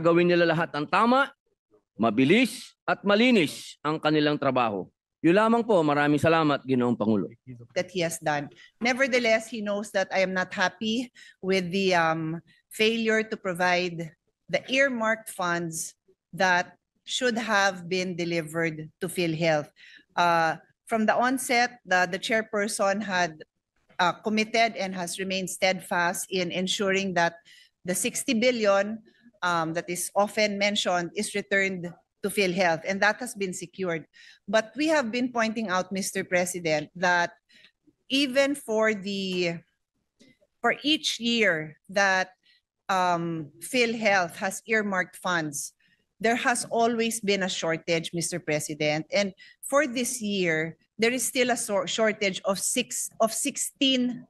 gagawin nila lahat ng tama, mabilis at malinis ang kanilang trabaho. Yun lamang po. Maraming salamat, Ginoong Pangulo. That he has done. Nevertheless, he knows that I am not happy with the failure to provide the earmarked funds that should have been delivered to PhilHealth. From the onset, the chairperson had committed and has remained steadfast in ensuring that the 60 billion that is often mentioned is returned to PhilHealth, and that has been secured. But we have been pointing out, Mr. President, that even for each year that PhilHealth has earmarked funds, there has always been a shortage, Mr. President. And for this year, there is still a shortage of 16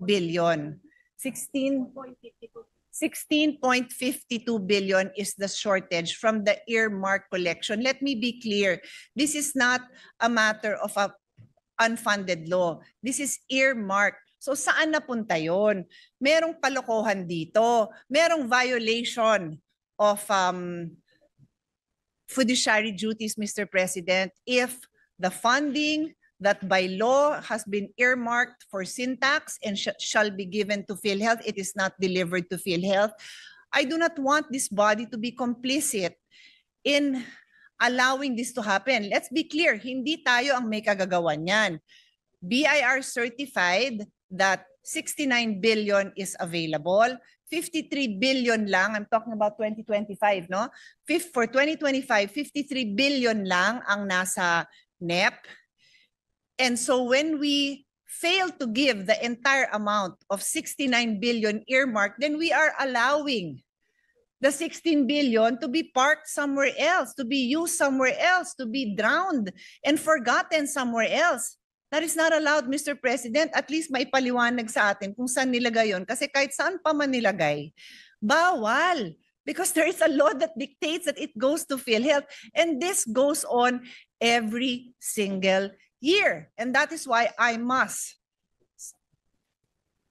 billion. 16.52 billion is the shortage from the earmark collection. Let me be clear. This is not a matter of a unfunded law. This is earmark. So saan napunta yon? Merong kalokohan dito. Merong violation of fiduciary duties, Mr. President, if the funding that by law has been earmarked for Syntax and shall be given to PhilHealth, it is not delivered to PhilHealth. I do not want this body to be complicit in allowing this to happen. Let's be clear, hindi tayo ang may kagagawan yan. BIR certified that 69 billion is available. 53 billion lang, I'm talking about 2025, no? For 2025, 53 billion lang ang nasa NEP. And so when we fail to give the entire amount of 69 billion earmarked, then we are allowing the 16 billion to be parked somewhere else, to be used somewhere else, to be drowned and forgotten somewhere else. That is not allowed, Mr. President. At least may paliwanag sa atin kung saan nilagay yun. Kasi kahit saan pa man nilagay, bawal. Because there is a law that dictates that it goes to PhilHealth. And this goes on every single year. And that is why I must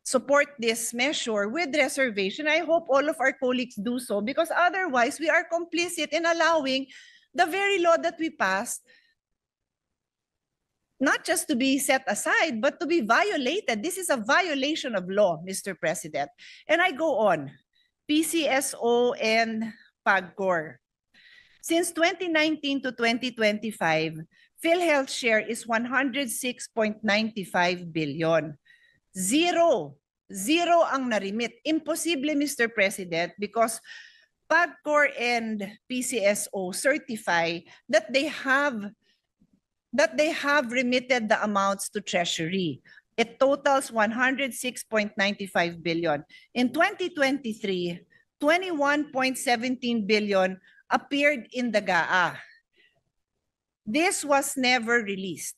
support this measure with reservation. I hope all of our colleagues do so, because otherwise we are complicit in allowing the very law that we passed not just to be set aside, but to be violated. This is a violation of law, Mr. President. And I go on. PCSO and PAGCOR. Since 2019 to 2025, PhilHealth share is 106.95 billion. Zero ang narimit. Imposible, Mr. President, because PAGCOR and PCSO certify that they have remitted the amounts to Treasury. It totals 106.95 billion. In 2023, 21.17 billion appeared in the GAA. This was never released.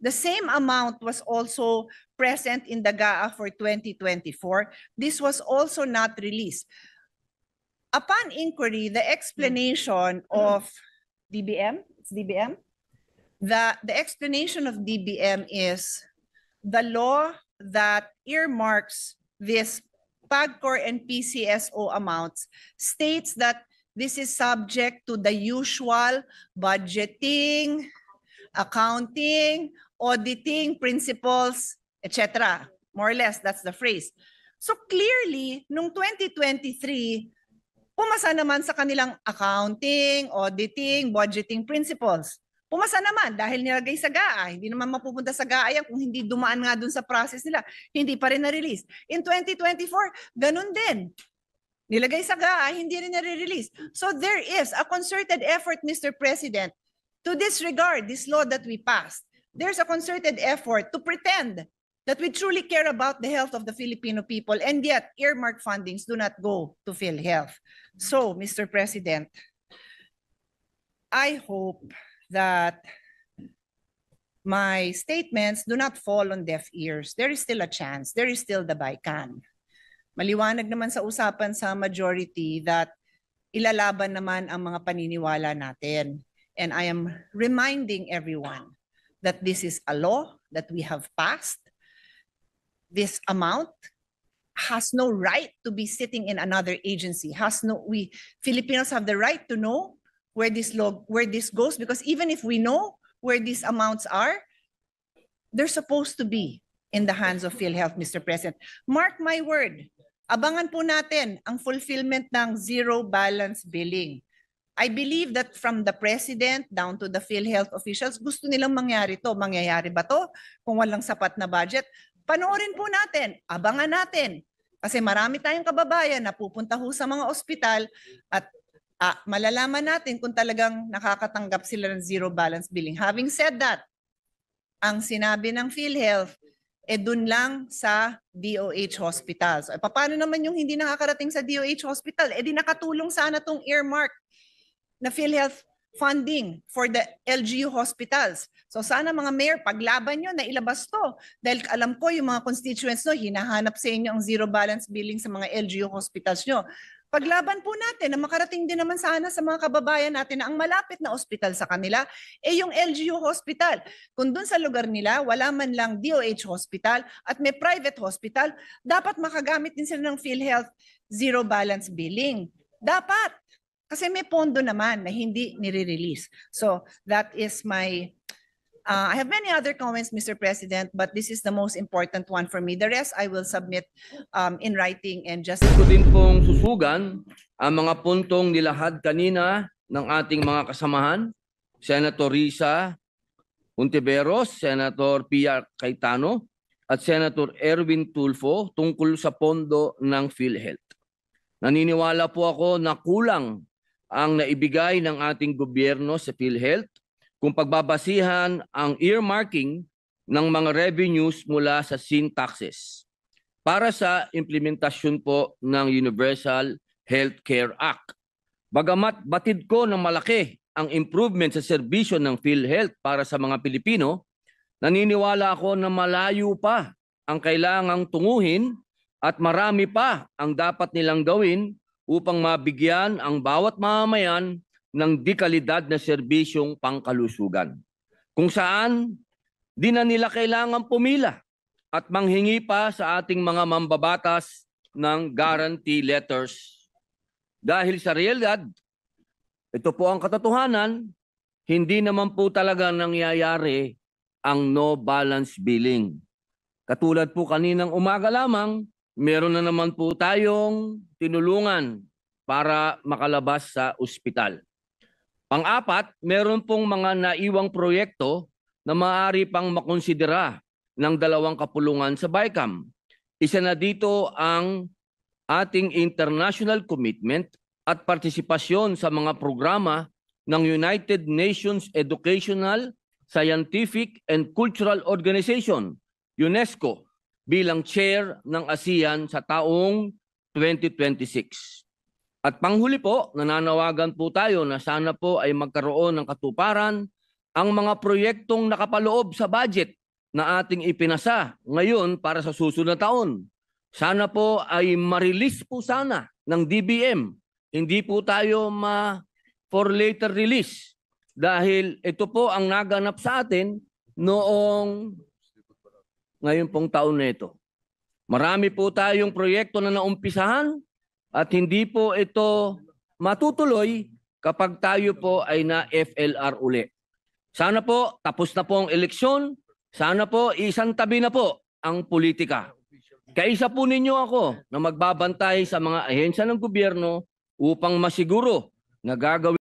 The same amount was also present in the GAA for 2024. This was also not released. Upon inquiry, the explanation of DBM, it's DBM? The explanation of DBM is the law that earmarks this PAGCOR and PCSO amounts states that this is subject to the usual budgeting, accounting, auditing principles, etc. More or less, that's the phrase. So clearly, nung 2023, pumasa naman sa kanilang accounting, auditing, budgeting principles. Pumasa naman dahil nilagay sa GAA. Hindi naman mapupunta sa GAA yan kung hindi dumaan nga dun sa process nila. Hindi pa rin na-release. In 2024, ganun din. Nilagay sa GAA, hindi rin na-release. So there is a concerted effort, Mr. President, to disregard this law that we passed. There's a concerted effort to pretend that we truly care about the health of the Filipino people, and yet earmark fundings do not go to PhilHealth. So, Mr. President, I hope that my statements do not fall on deaf ears. There is still a chance. There is still the BICAM. Maliwanag naman sa usapan sa majority that ilalaban naman ang mga paniniwala natin. And I am reminding everyone that this is a law that we have passed. This amount has no right to be sitting in another agency. We Filipinos have the right to know where this goes, because even if we know where these amounts are, they're supposed to be in the hands of PhilHealth, Mr. President. Mark my word, abangan po natin ang fulfillment ng zero balance billing. I believe that from the President down to the PhilHealth officials, gusto nilang mangyari to. Mangyayari ba to kung walang sapat na budget? Panoorin po natin, abangan natin. Kasi marami tayong kababayan na pupunta ho sa mga ospital at malalaman natin kung talagang nakakatanggap sila ng zero balance billing. Having said that, ang sinabi ng PhilHealth, dun lang sa DOH hospitals. Paano naman yung hindi nakakarating sa DOH hospital? Di nakatulong sana tong earmark na PhilHealth funding for the LGU hospitals. So sana mga mayor, paglaban nyo na ilabas to. Dahil alam ko yung mga constituents no, hinahanap sa inyo ang zero balance billing sa mga LGU hospitals nyo. Paglaban po natin na makarating din naman sana sa mga kababayan natin na ang malapit na ospital sa kanila, yung LGU hospital. Kung dun sa lugar nila, wala man lang DOH hospital at may private hospital, dapat makagamit din sila ng PhilHealth zero balance billing. Dapat. Kasi may pondo naman na hindi nire-release. So that is my, I have many other comments, Mr. President, but this is the most important one for me. The rest I will submit in writing and just... Ko din pong susugan ang mga puntong nilahad kanina ng ating mga kasamahan, Senator Risa Hontiveros, Senator Pia Cayetano, at Senator Erwin Tulfo tungkol sa pondo ng PhilHealth. Naniniwala po ako na kulang ang naibigay ng ating gobyerno sa PhilHealth kung pagbabasihan ang earmarking ng mga revenues mula sa sin taxes para sa implementasyon po ng Universal Healthcare Act. Bagamat batid ko na malaki ang improvement sa serbisyo ng PhilHealth para sa mga Pilipino, naniniwala ako na malayo pa ang kailangang tunguhin at marami pa ang dapat nilang gawin upang mabigyan ang bawat mamamayan ng dekalidad na serbisyong pangkalusugan. Kung saan, di na nila kailangan pumila at manghingi pa sa ating mga mambabatas ng guarantee letters. Dahil sa realidad, ito po ang katotohanan, hindi naman po talaga nangyayari ang no balance billing. Katulad po kaninang umaga lamang, meron na naman po tayong tinulungan para makalabas sa ospital. Pang-apat, meron pong mga naiwang proyekto na maaari pang makonsidera ng 2 kapulungan sa BICAM. Isa na dito ang ating international commitment at partisipasyon sa mga programa ng United Nations Educational, Scientific and Cultural Organization, UNESCO, bilang chair ng ASEAN sa taong 2026. At panghuli po, nananawagan po tayo na sana po ay magkaroon ng katuparan ang mga proyektong nakapaloob sa budget na ating ipinasa ngayon para sa susunod na taon. Sana po ay ma-release po sana ng DBM. Hindi po tayo for later release dahil ito po ang naganap sa atin noong ngayon pong taon na ito. Marami po tayong proyekto na naumpisahan at hindi po ito matutuloy kapag tayo po ay na-FLR uli. Sana po tapos na po ang eleksyon, sana po isang tabi na po ang politika. Kaisa po ninyo ako na magbabantay sa mga ahensya ng gobyerno upang masiguro na gagawin